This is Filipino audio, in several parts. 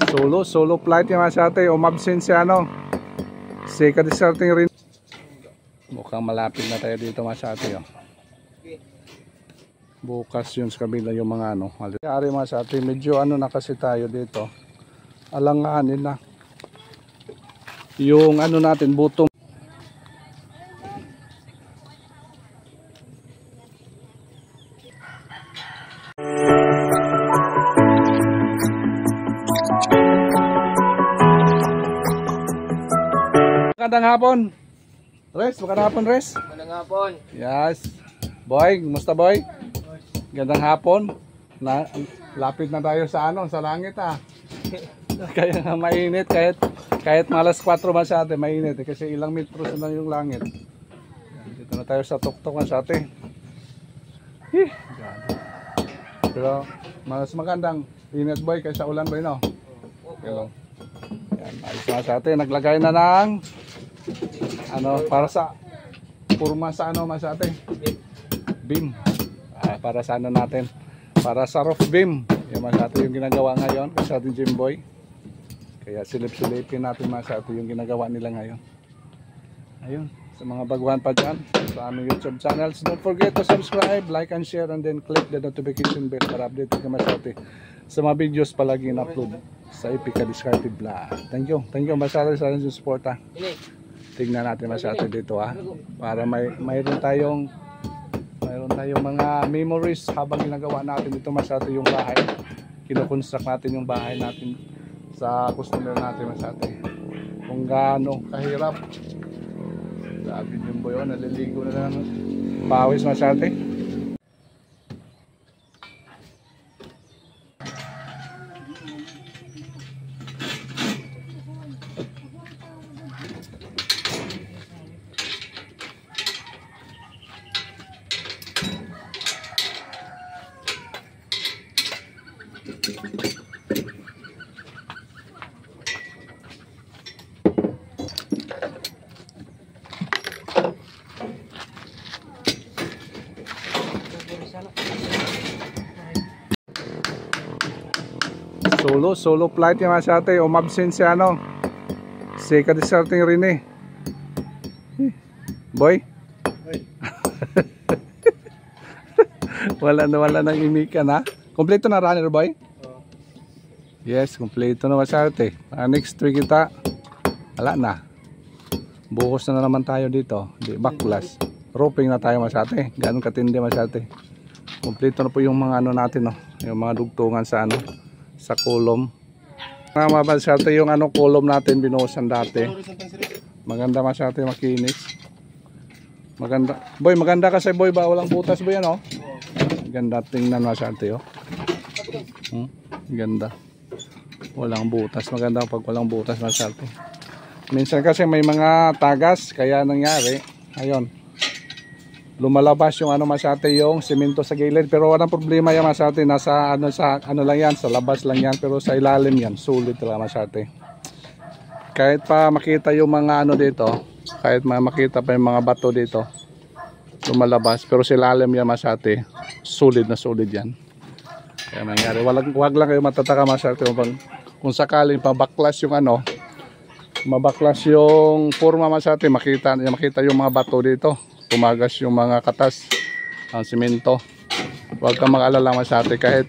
Solo flight yung mga ate. Umabsent si ano. Si ka-deserting rin. Mukhang malapit na tayo dito mga ate. Bukas yun sa kabila yung mga ano. Ari mga ate, medyo ano na kasi tayo dito. Alanganin na. Yung ano natin, butong. Magandang hapon. Magandang hapon, Res. Magandang hapon. Yes. Boy, kumusta boy? Magandang hapon. Lapit na tayo sa ano, sa langit Kaya nga mainit kahit malas 4 masyate, mainit kasi ilang metro na yung langit. Dito na tayo sa tuktok masyate. Pero mas magandang init boy kaysa ulan boy no. Hello. Yan, ayos masyate, naglagay na ng ano para sa purma sa ano masyate. Beam. Para sa ano natin? Para sa roof beam. Yung masyate yung ginagawa ngayon kasi ating Jimboy. Kaya silip-silipin natin masyate yung ginagawa nila ngayon. Ayun, sa mga baguhan pa dyan sa aming YouTube channels, don't forget to subscribe, like and share, and then click the notification bell para update ka masyate sa mga videos palagi na-upload sa Epica Discarded Vlog. Thank you masyate sa inyong support Tingnan natin masyate dito para mayroon tayong mga memories habang ginagawa natin dito masyate yung bahay. Kino-construct natin yung bahay natin sa customer natin masyate. Kung gaano kahirap. Sabi yung boy, naliligo na lang pawis masyate. Solo flight yung mga ate. Umabsent si ano. Si ka-deserting rin Boy. wala nang imika na. Kompleto na runner boy? Yes, kompleto na mga ate. Next week kita. Wala na. Buhos na naman tayo dito. Backlash. Roping na tayo mga ate. Ganun katindi mga ate. Kompleto na po yung mga ano natin yung mga dugtungan sa ano. Sa kolom. Masyate yung ano kolom natin binuhusan dati. Maganda masyate, makinis. Maganda. Boy, maganda kasi boy ba walang butas boy ano? Ganda tingnan masyate Ganda. Walang butas. Maganda pag walang butas masyate. Minsan kasi may mga tagas kaya nangyari. Ayun. Lumalabas yung ano masyate yung semento sa gilid pero walang problema yan masyate nasa ano lang yan sa labas lang yan pero sa ilalim yan sulit talaga masyate kahit pa makita yung mga ano dito kahit makita pa yung mga bato dito lumalabas pero sa ilalim yan masyate sulit na sulit yan kaya nangyari wag lang kayo matataka masyate kung sakaling pabaklas yung ano mabaklas yung forma masyate makita yung mga bato dito tumagas yung mga katas ang simento. Huwag kang mag-alala masyate kahit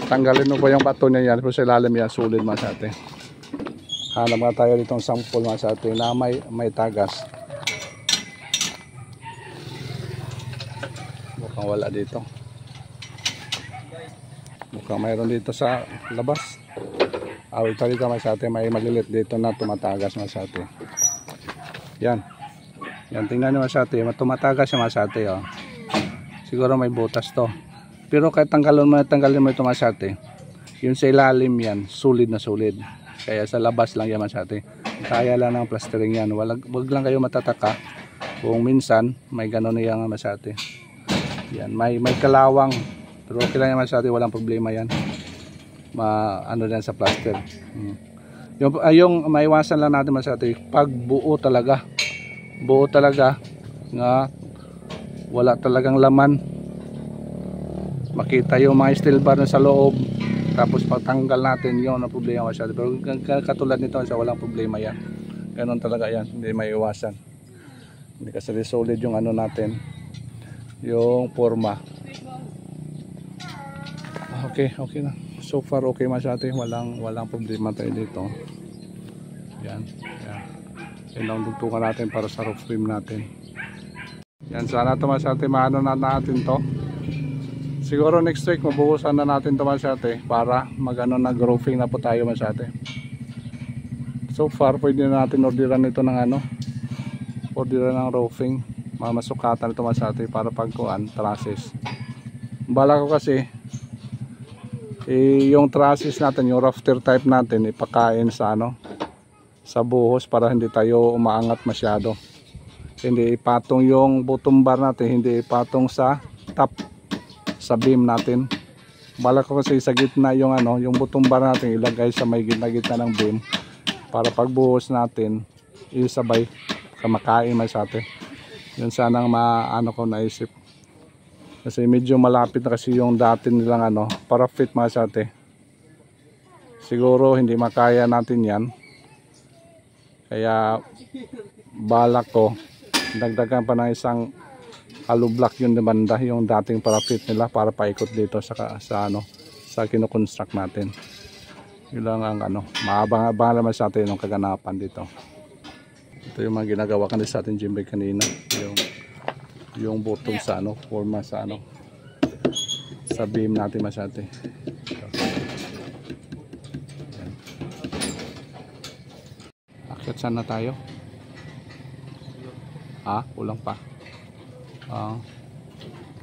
tanggalin mo pa yung bato niya yan pero sa ilalim yan sulit masyate. Hanap nga tayo ditong sample masyate na may tagas. Mukhang wala dito. Mukhang mayroon dito sa labas. Awit pa dito masyate may malilit dito na tumatagas masyate. Yan. Yan, tingnan nyo masyate, tumatagas siya masyate siguro may butas to pero kahit tanggalin mo ito masyate yun sa ilalim yan, sulit na sulit kaya sa labas lang yan masyate kaya lang ng plastering yan wag lang kayo matataka kung minsan may gano'n na yan masyate yan, may kalawang pero okay lang yan masyate, walang problema yan ano din sa plaster yung maiwasan lang natin masyate pag buo talaga nga wala talagang laman makita yung mga steel bar na sa loob tapos pagtanggal natin yun ang problema masyado. Pero katulad nito siya, walang problema yan. Ganon talaga yan, hindi maiiwasan. Hindi kasi solid yung ano natin, yung forma. Okay na. So far okay masyado, walang problema tayo dito. Yan. Yan ang dugtungan natin para sa roof frame natin. Yan, sana ito masyado maano na natin to. Siguro next week mabuhusan na natin ito masyado para magano na roofing na po tayo masyado. So far pwede na natin orderan ito ng orderan ng roofing, mamasukatan ito masyado para pagkuhan trusses. Bala ko kasi yung trusses natin, yung rafter type natin ipakain sa sa buhos para hindi tayo umaangat masyado. Hindi ipatong yung bottom bar natin, hindi ipatong sa top, sa beam natin. Bala ko kasi sa gitna yung yung bottom bar natin ilagay sa may gitna ng beam para pagbuhos natin isabay kamakain masyado. Yun sanang ko naisip. Kasi medyo malapit na kasi yung dati nilang para fit masyado. Siguro hindi makaya natin yan. Kaya balak ko dagdagan pa ng isang hollow block yung banda, yung dating parapet nila para paikot dito sa kino-construct natin. Yun lang ang maabang-abang naman sa atin yung kaganapan dito. Ito yung mga ginagawa kanina sa ating gym bag kanina, yung bottom sa forma sa sa beam natin masyado. Akyat saan na tayo? Kulang pa.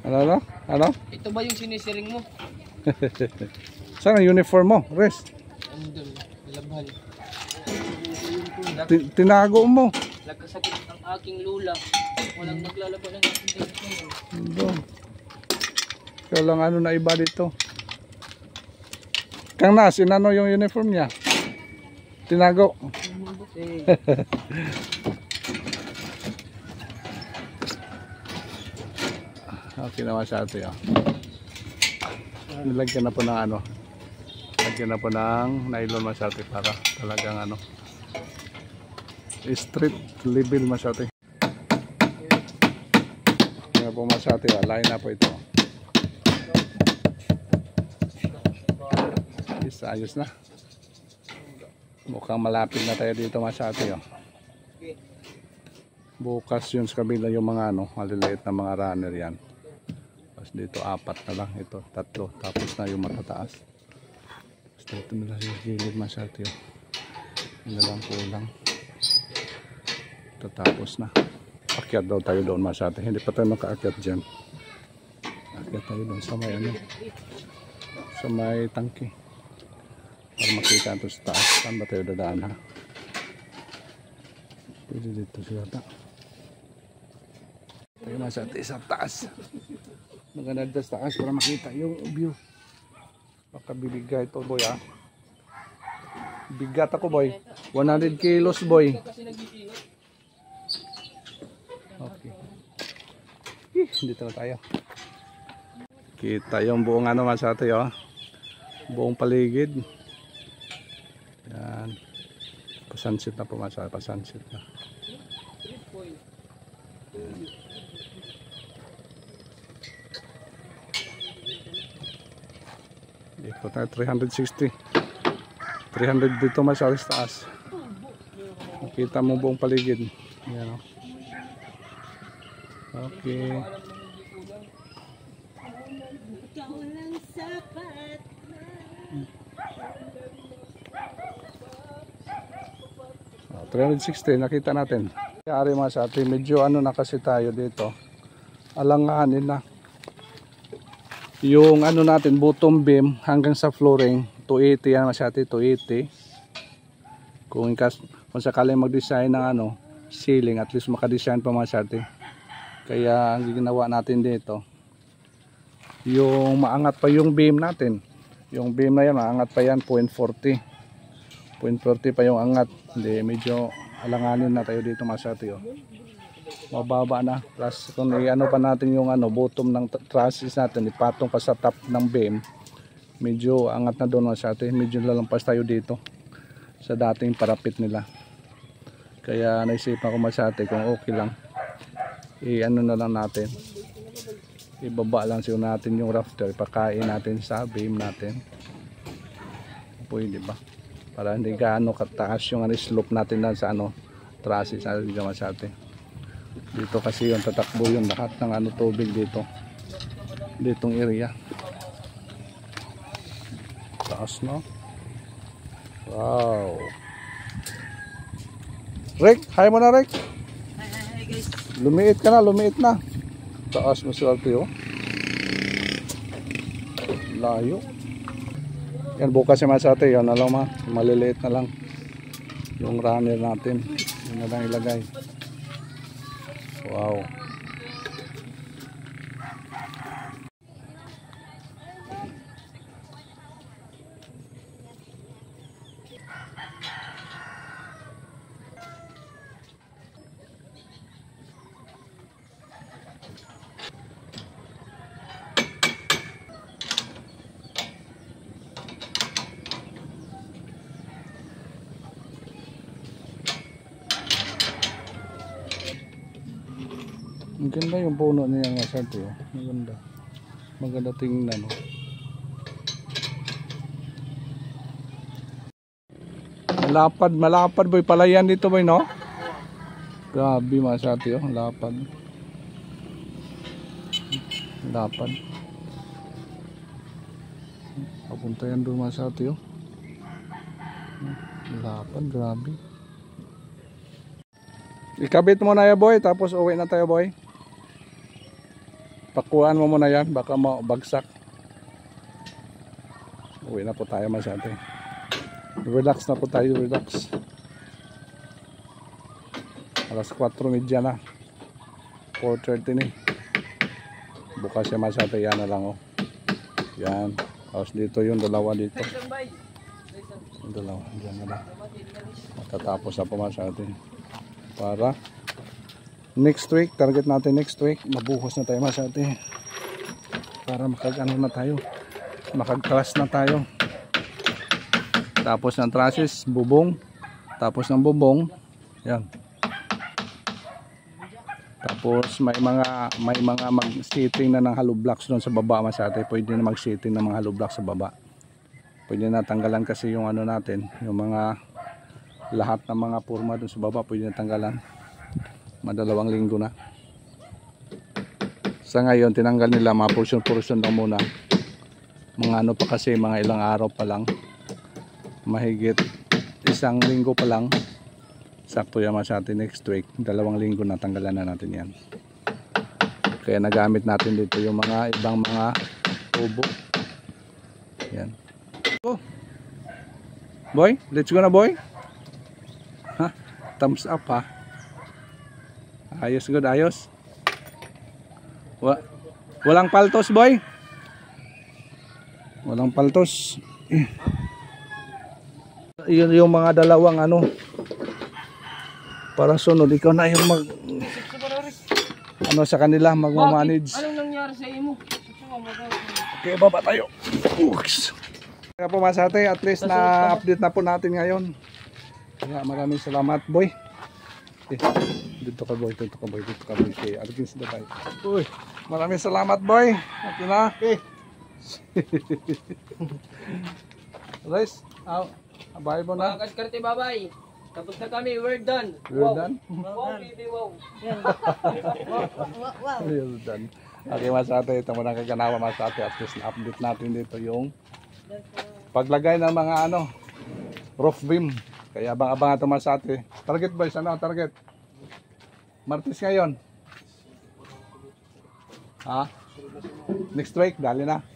Ano? Ito ba yung sinisiring mo? Saan ang uniform mo? Rest. Andun, labhan. Tinago mo. Nagkasakit ang aking lula. Walang naglalaban ng aking uniform. Kaya lang na iba dito. Kang sinano yung uniform niya? Tinago. Okay naman siya ito yun. Nilagyan na po ng lagyan na po ng nylon masyado para talagang street level masyado. Kaya po masyado lain na po ito. Ayos na. Mukhang malapit na tayo dito masyado yun. Bukas yun sa kabila yung mga maliliit na mga runner yan. Dito 4 na lang, ito 3, tapos na yung matataas. Basta ito na lang yung gilid masyado yun. Yun na lang kulang. Ito tapos na. Akyat daw tayo doon masyado, hindi pa tayo makaakyat dyan. Akyat tayo doon sa may sa may tangke para makita ito sa taas. Saan ba tayo dadaan pwede dito siya tayo masyado sa taas. Maganda dyan sa taas para makita yung view. Baka bibigay ito boy bigat ako boy, 100 kilos boy. Okay, dito na tayo. Kita yung buong masyado buong paligid. Yan, pasansit na po masyado, pasansit na. Ito tayo 360. 300 dito masyado sa taas. Makita mo buong paligid. Yan Okay. Oh, 360 nakita natin. Yari mga sa atin, medyo na kasi tayo dito. Alanganin na. Yung natin bottom beam hanggang sa flooring 280 yan masyati, 280. Kung sakaling mag-design ng ceiling, at least maka-design pa masyati. Kaya ang ginawa natin dito, yung maangat pa yung beam natin. Yung beam na yan, maangat pa yan 0.40. 0.40 pa yung angat. Hindi, medyo alanganin na tayo dito masyati. Mababa na, plus kung pa natin yung bottom ng trusses natin, ipatong pa sa top ng beam, medyo angat na doon sa atin, medyo lalampas tayo dito sa dating parapit nila. Kaya naisipan ko masate kung okay lang, ano na lang natin, ibaba lang siya natin yung rafter, pakain natin sa beam natin, pwede ba, para hindi gaano kataas yung slope natin na sa trusses na masate. Dito kasi yung tatakbo yung lahat ng tubig ditong area. Taas no. Wow. Rick, hi mo na Rick. Hi guys. Lumiit na. Taas mo swerte oh. Layo. Yan bukas yung masate, yan na lang maliliit na lang yung runner natin. Yun na lang ilagay. Wow. Ang ganda yung puno niya nga sa ito. Maganda. Maganda tingnan. Malapad boy pala yan dito boy no? Grabe masati oh, lapad. Papunta yan doon masati oh. Lapad, grabe. Ikabit mo na yan boy, tapos uwi na tayo boy. Pakuhaan mo muna yan, baka bagsak. Uwi na po tayo masyado. Relax na po tayo, relax. Alas 4:30 na. 4:30 na. Bukas siya masyado, yan na lang oh. Yan. Tapos dito yung dalawa dito. Yung dalawa, yan na lang. Matatapos na po masyado. Para next week, target natin next week, mabuhos na tayo masyado para makag-class na tayo. Tapos ng trusses, bubong, tapos ng bubong yan, tapos may mga mag-sitting na ng hollow blocks doon sa baba masyado. Pwede na mag-sitting ng mga hollow blocks sa baba, pwede na tanggalan kasi yung natin, yung mga lahat ng mga forma doon sa baba pwede na tanggalan. Madalawang linggo na. Sa ngayon tinanggal nila mga portion lang muna. Mga pa kasi mga ilang araw pa lang. Mahigit 1 linggo pa lang. Sakto yan masyati next week. 2 linggo na tanggalan na natin yan. Kaya nagamit natin dito yung mga ibang mga tubo. Yan. Oh. Boy, let's go na boy. Ha? Thumbs up ha. Ayos good, ayos. Walang paltos boy. Walang paltos. Yun yung mga dalawang para sunod ikaw na yung sa kanila magmamanage. Anong nangyari sa imo? Okay, baba tayo. Oops. Kaya po masate, at least na update na po natin ngayon. Kaya maraming salamat boy. Dito ka boy. Okay, alagin sila tayo. Uy, maraming salamat boy. Okay na. Okay. Guys, bye mo na. Mga kaskarte, bye-bye. Tapos na kami, we're done. We're done? Wow, baby, wow. We're done. Okay, masate, ito mo na kaganawa masate. At least na-update natin dito yung paglagay ng mga roof beam. Kaya abang-abang ito masate. Target boys, target? Martes ngayon. Ha? Next week, dali na.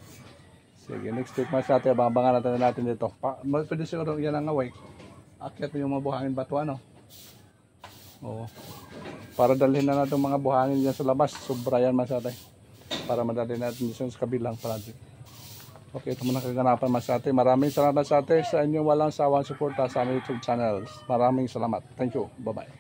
Sige, next week masate, abang-abangan natin dito. Pwede siguro yan ang away. Akyat yung mga buhangin bato Oo. Para dalhin na natin mga buhangin dyan sa labas. Sobra yan masate. Para madali natin dyan sa kabilang project. Okay, ito muna kaganapan masate. Maraming salamat masate sa inyong walang sawang suporta sa aming YouTube channel. Maraming salamat. Thank you. Bye-bye.